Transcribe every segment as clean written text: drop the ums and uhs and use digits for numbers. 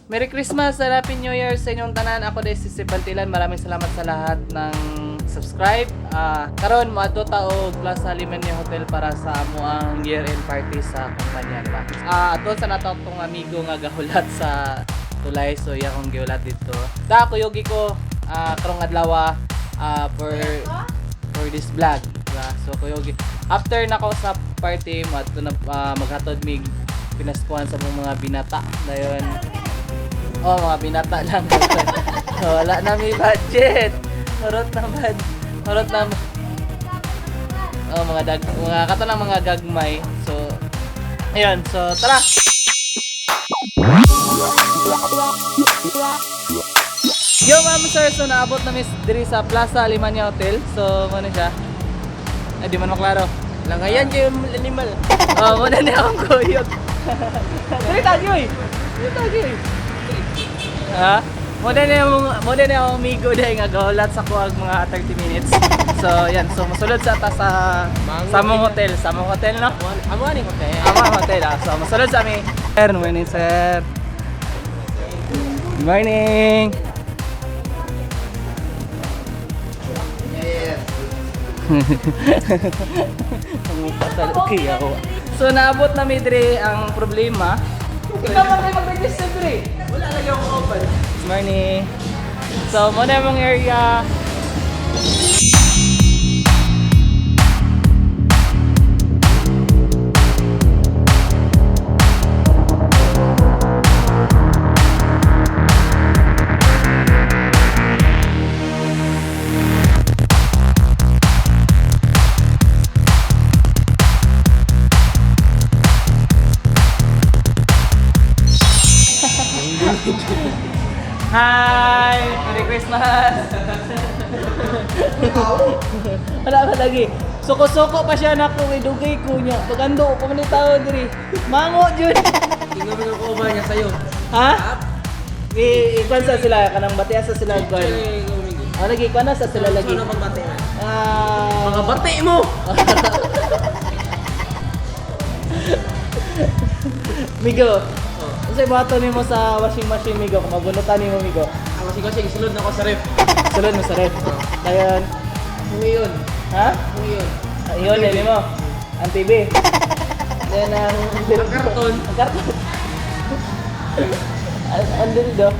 Merry Christmas, Happy New Year sa inyong tanan. Ako din si Bantilan. Maraming salamat sa lahat ng subscribe. Karon moadto ta og Plaza Limeña Hotel para sa amuang year-end party sa kumpanya ba. Ato sa nato tong amigo nga gahulat sa tulay, so iya kong gihulat dito. Da kuyogi ko karong adlaw for this vlog, diba? So kuyogi after nako sa party moadto na maghatod mig pinaskuhan sa mga binata dayon. Mga binata lang. Wala na may budget. Harot naman. Mga kato ng mga gagmay. So, ayun. So, tara! Yo, ma'am sir. So, naabot na miss diri sa Plaza Limeña Hotel. So, ano siya? Ay, di man maklaro. Langayan kayo animal. Muna na akong kuyog. Diri tayo eh. Ha? Muna na akong amigo dahil nga gahulat sa kuwag mga 30 minutes. So, yan. So, masulod sa ata sa Samong Hotel. Samong Hotel, no? Amani hotel. Among Hotel, So, masulod sa amin. Sir, good morning, sir. Good morning. So, naabot na midre ang problema. Ikaw ba kayo mag-register, Dre? Wala lagi akong open. Good morning. So, muna mong area. Hi! Merry Christmas! Wala pa lagi. Suko-suko pa siya na kung idugay ko niya. Pagando ko man tao diri. Mango jud. Tingnan mo yung cover niya sa'yo. Ha? Ikwan sa sila kanang batiya sa sila kwan. Lagi ikwan na sa sila lagi. Ano bang bate? Mga bate mo! Migo. Kasi bato nimo sa washing machine, Migo. Kung mabunutan nimo, Migo. Kasi isulod na ako sa ref. Sulod mo sa ref. Dayon. Ngayon. Ha? Ngayon. Ayun, yun mo. Ang TV. Yan ang... Ang karton. Ang karton. Ang dildo.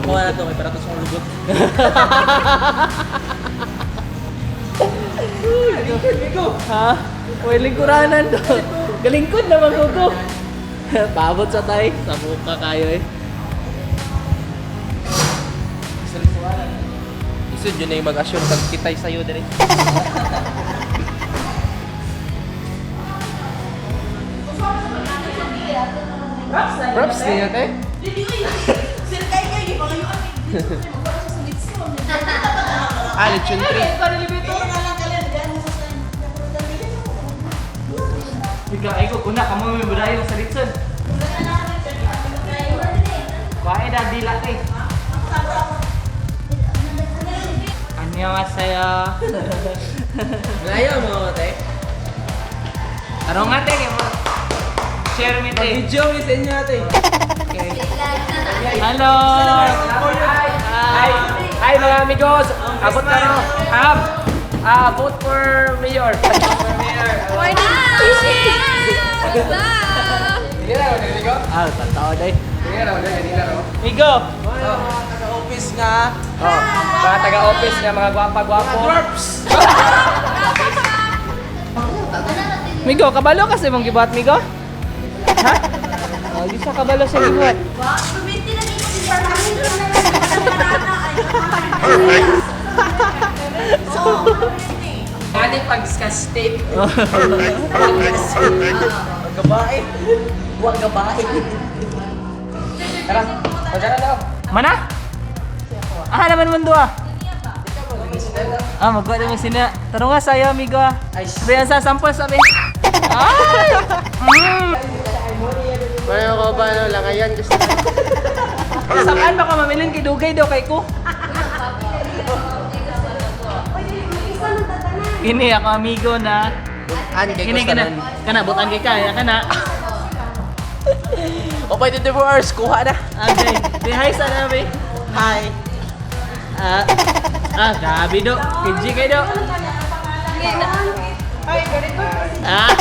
Kuha na ito, may para ito sa lugot. Ligo! Ha? Uy, lingkuranan to. Galingkod naman ko. Paabot sa tay. Sa mukha kayo eh. Isod yun na yung mag-asyon pag kitay sa'yo dali. Props niya te? Lechon 3. Ikaw, ay ko kuna. Kamu may budayo sa litson. Kuha dah dila eh. Annyeonghaseyo. Malayo mo te? Ano nga te? Share me te. Video ni sa inyo te. Hello! Hi mga amigos! Abot na no? Vote for mayor. Morning! Hindi na, hindi ko? Tatawa day. Hindi na, hindi na. Migo! Taga-office nga. Mga taga-office nga, mga gwapa-gwapo. Dwarfs! Migo, kabalo kasi mong gibuhat, Migo? Ha? Di siya kabalo sa gibuhat. Ano pag-scotch tape? Gabae. Huwag gabae. Tara, magkara na. Mana? Naman naman doa. Magkuha naman sina. Tarong nga sa'yo, amigo. Sabihan sa sampol, sabi. Ay! Paano ko ba, langayan gusto na. Saan ba ka mamilin? Kidugay daw kay ko. Ini ako amigo na. An kay Ini kana butan kay kaya kana. O pa 24 hours, kuha na. Okay. Di hi sa namin. Hi. Gabi do. Kinji kayo do. Ah.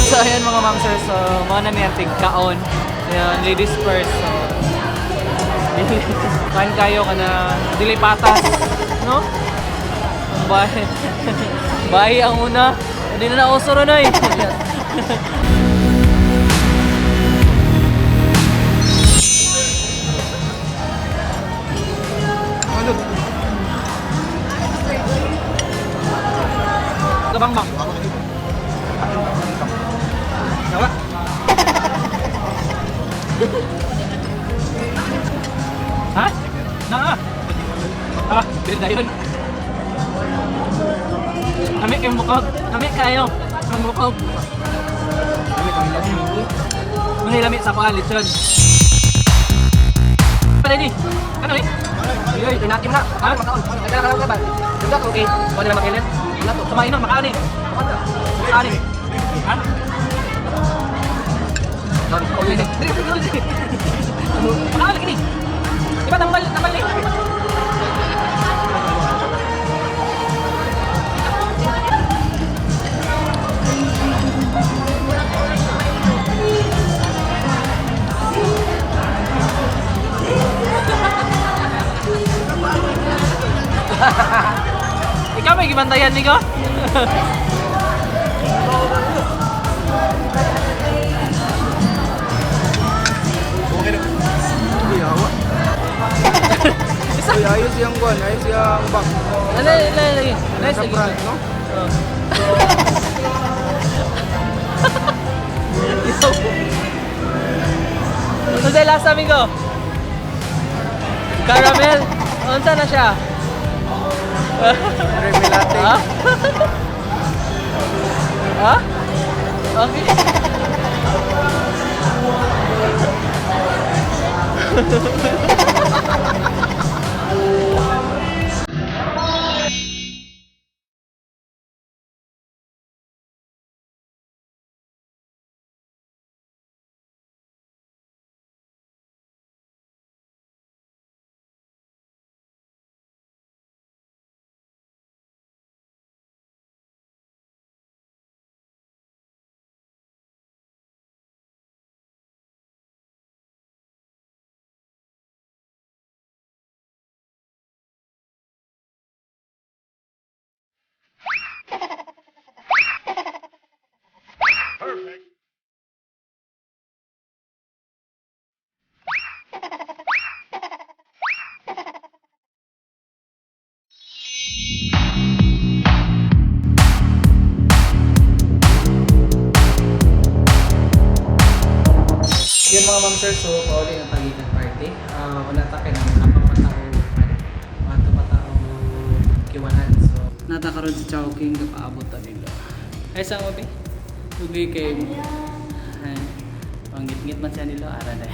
So ayan mga ma'am sir, so mga na niyan tigkaon. Ayan, ladies first. So kain kayo ka na dili patas, no? Ang bahay. Bahay ang una. Hindi na nausuro na eh. Kabang bang. Nawa. Ha? Benda yun. Kami kayo mukog. Kami kayo. Ang mukog. Mangilamit sa pangalit yun. Pala ni. Ano eh? Yoy, tinatim na. Ha? Makaon. Nagkakaroon ka ba? Tunda ko, okay. Huwag nila makilit. Wala to. Kumain nun, makaan eh. Makaan eh. Ha? Makaan lagi ni. Diba tambal ni? Ikaw may gibantayan ni ko? Uy, ayos yung buwan, ayos yung bang. Lagi. Nice Sa lagi. brand, no? Ito sa last namin ko. Caramel. Unsa na siya? Creamy latte. Ha? Ha? Okay. ma'am sir, so pauli ang pagitan party. Una ta kay nang napapatao kiwanan. So natakaroon si Chowking kapaabot ta nila. Ay sa mo be? Dugi kay panggit-ngit man siya nila ara na.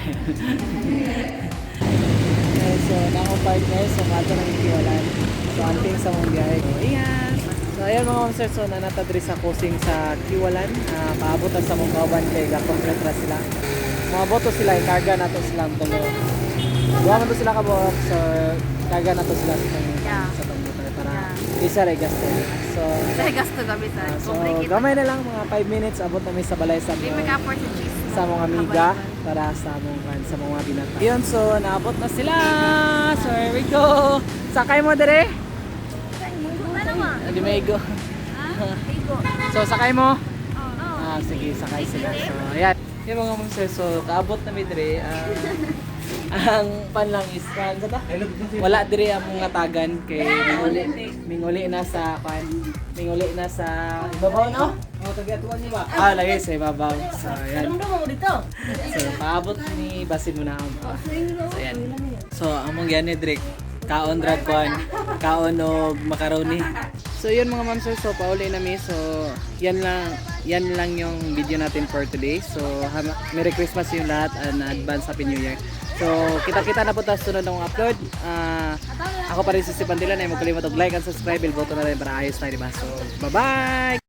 So nako partner so mato nang kiwanan. So anting sa mong biyahe. Yes. So ayan mga ma'am sir, so nanatadri sa kusing sa Kiwalan. Paabot ang sa mong kauban kay ga-complete na sila. Mga boto sila, ikarga na to silang tulo. Duha man to sila ka box, so karga na to sila sa tong motor para isa ray gasto. So Dahil gasto gabi sa so gamay na lang mga 5 minutes abot na mi sa balay sa May mag-afford sa cheese. sa mga amiga para sa mga binata. Yun, so naabot na sila. So here we go. Sakay mo dire. Ano ma? Hindi may go. Igo. So sakay mo. Oo. Sige, sakay sila. So ayan. Yung mga ma'am sir, so kaabot na mi dire. Ang pan lang is kan sa ta? Wala dire ang mga tagan kay minguli na sa minguli na sa ibabaw no? Oh, tagiatuan niyo ba? Lagi sa ibabaw. So ayan. So paabot ni basin mo na ako. So ayan. So among yan ni Drake. Kaon drag kwan, kaon og macaroni. So yun mga ma'am sir, so pauli na mi. So yan lang yung video natin for today. So Merry Christmas yung lahat and advance Happy New Year. So kita-kita na po tayo sunod ng upload. Ako pa rin si Stephen Tilan ay magkalimot og like and subscribe, bell button na rin para ayos tayo, diba? So bye-bye!